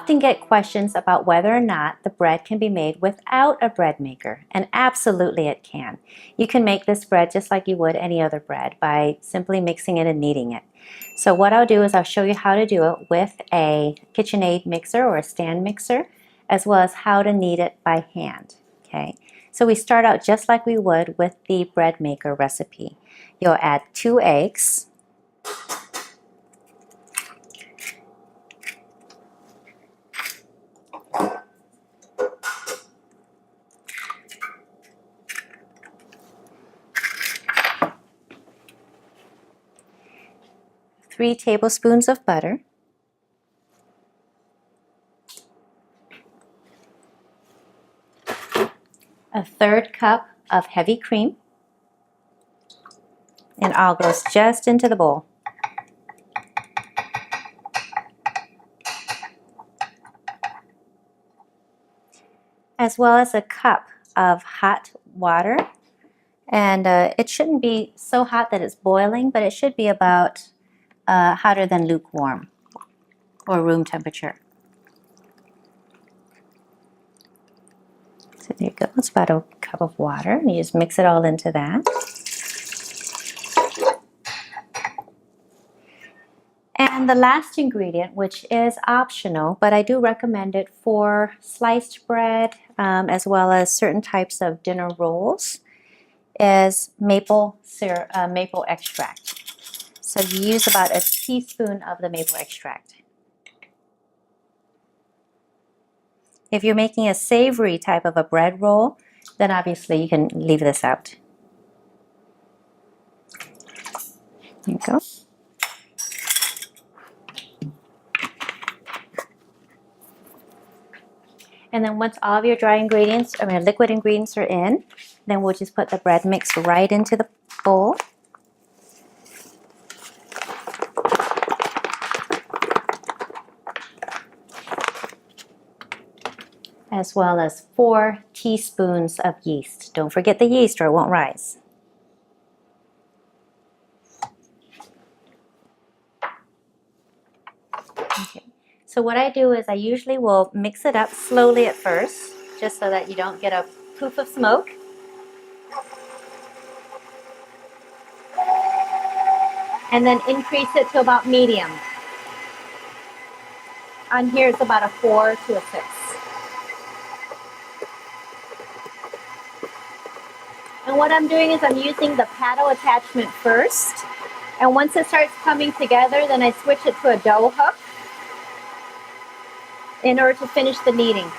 often get questions about whether or not the bread can be made without a bread maker, and absolutely it can. You can make this bread just like you would any other bread by simply mixing it and kneading it. So what I'll do is I'll show you how to do it with a KitchenAid mixer or a stand mixer, as well as how to knead it by hand. Okay, so we start out just like we would with the bread maker recipe. You'll add 2 eggs, 3 tablespoons of butter, a 1/3 cup of heavy cream, and all goes just into the bowl. As well as a cup of hot water, and it shouldn't be so hot that it's boiling, but it should be about hotter than lukewarm or room temperature. So there you go, it's about a cup of water, and you just mix it all into that. And the last ingredient, which is optional, but I do recommend it for sliced bread as well as certain types of dinner rolls, is maple syrup, maple extract. So you use about a teaspoon of the maple extract. If you're making a savory type of a bread roll, then obviously you can leave this out. There you go. And then once all of your dry ingredients, liquid ingredients are in, then we'll just put the bread mix right into the bowl. As well as 4 teaspoons of yeast. Don't forget the yeast or it won't rise. Okay. So what I do is I usually will mix it up slowly at first, just so that you don't get a poof of smoke. And then increase it to about medium. On here it's about a 4 to a 6. And what I'm doing is I'm using the paddle attachment first. And once it starts coming together, then I switch it to a dough hook in order to finish the kneading.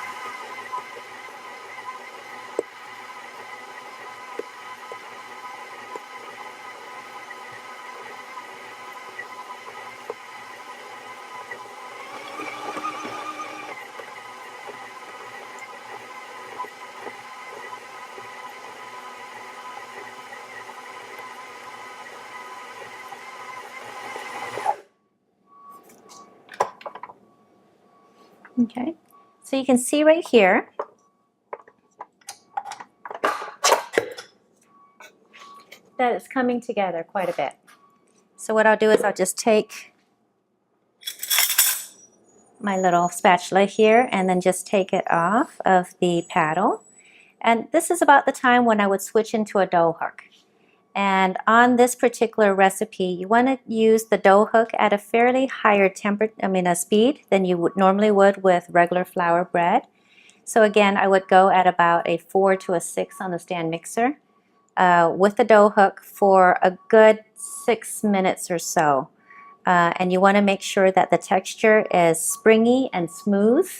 Okay, so you can see right here that it's coming together quite a bit. So what I'll do is I'll just take my little spatula here and then just take it off of the paddle. And this is about the time when I would switch into a dough hook. And on this particular recipe, you want to use the dough hook at a fairly higher speed than you would normally would with regular flour bread. So again, I would go at about a 4 to a 6 on the stand mixer with the dough hook for a good 6 minutes or so. And you want to make sure that the texture is springy and smooth.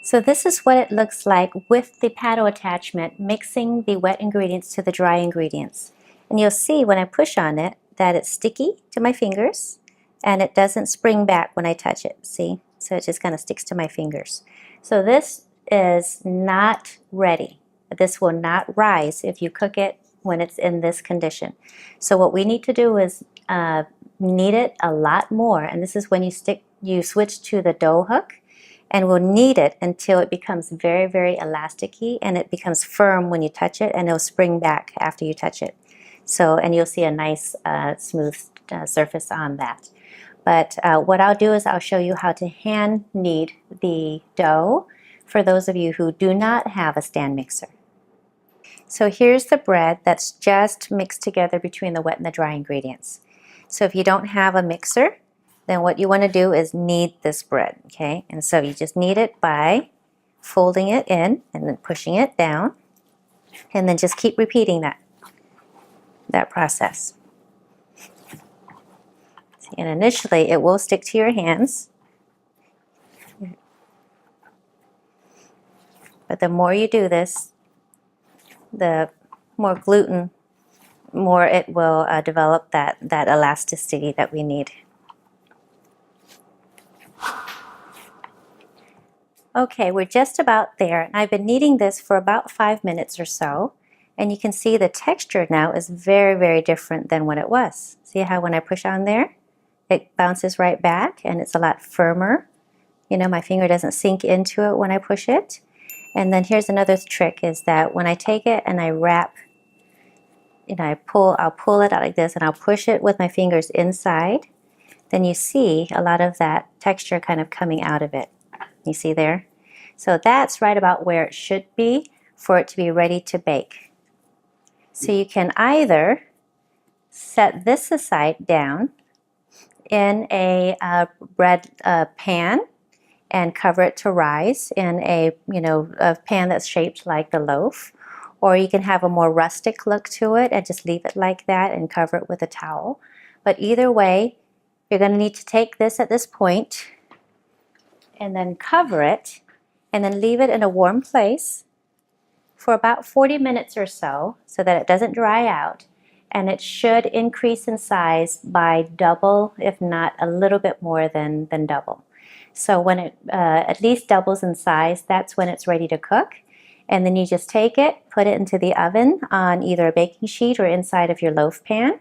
So this is what it looks like with the paddle attachment, mixing the wet ingredients to the dry ingredients. And you'll see when I push on it that it's sticky to my fingers and it doesn't spring back when I touch it, see? So it just kind of sticks to my fingers. So this is not ready. This will not rise if you cook it when it's in this condition. So what we need to do is knead it a lot more, and this is when you switch to the dough hook, and we'll knead it until it becomes very, very elasticy, and it becomes firm when you touch it, and it'll spring back after you touch it. So, and you'll see a nice smooth surface on that. But what I'll do is I'll show you how to hand knead the dough for those of you who do not have a stand mixer. So here's the bread that's just mixed together between the wet and the dry ingredients. So if you don't have a mixer, then what you want to do is knead this bread, okay? And so you just knead it by folding it in and then pushing it down, and then just keep repeating that process. And initially it will stick to your hands, but the more you do this, the more gluten, more it will develop that elasticity that we need. Okay, we're just about there, and I've been kneading this for about 5 minutes or so, and you can see the texture now is very, very different than what it was. See how when I push on there, it bounces right back and it's a lot firmer. You know, my finger doesn't sink into it when I push it. And then here's another trick, is that when I take it and I wrap, you know, I'll pull it out like this and I'll push it with my fingers inside, then you see a lot of that texture kind of coming out of it. You see there? So that's right about where it should be for it to be ready to bake. So you can either set this aside down in a bread pan and cover it to rise in a pan that's shaped like the loaf, or you can have a more rustic look to it and just leave it like that and cover it with a towel. But either way, you're going to need to take this at this point and then cover it and then leave it in a warm place for about 40 minutes or so that it doesn't dry out, and it should increase in size by double, if not a little bit more than double. So when it at least doubles in size, that's when it's ready to cook. And then you just take it, put it into the oven on either a baking sheet or inside of your loaf pan,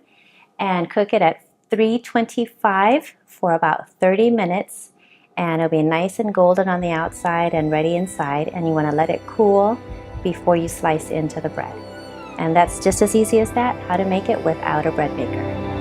and cook it at 325 for about 30 minutes. And it'll be nice and golden on the outside and ready inside, and you want to let it cool before you slice into the bread. And that's just as easy as that, how to make it without a bread maker.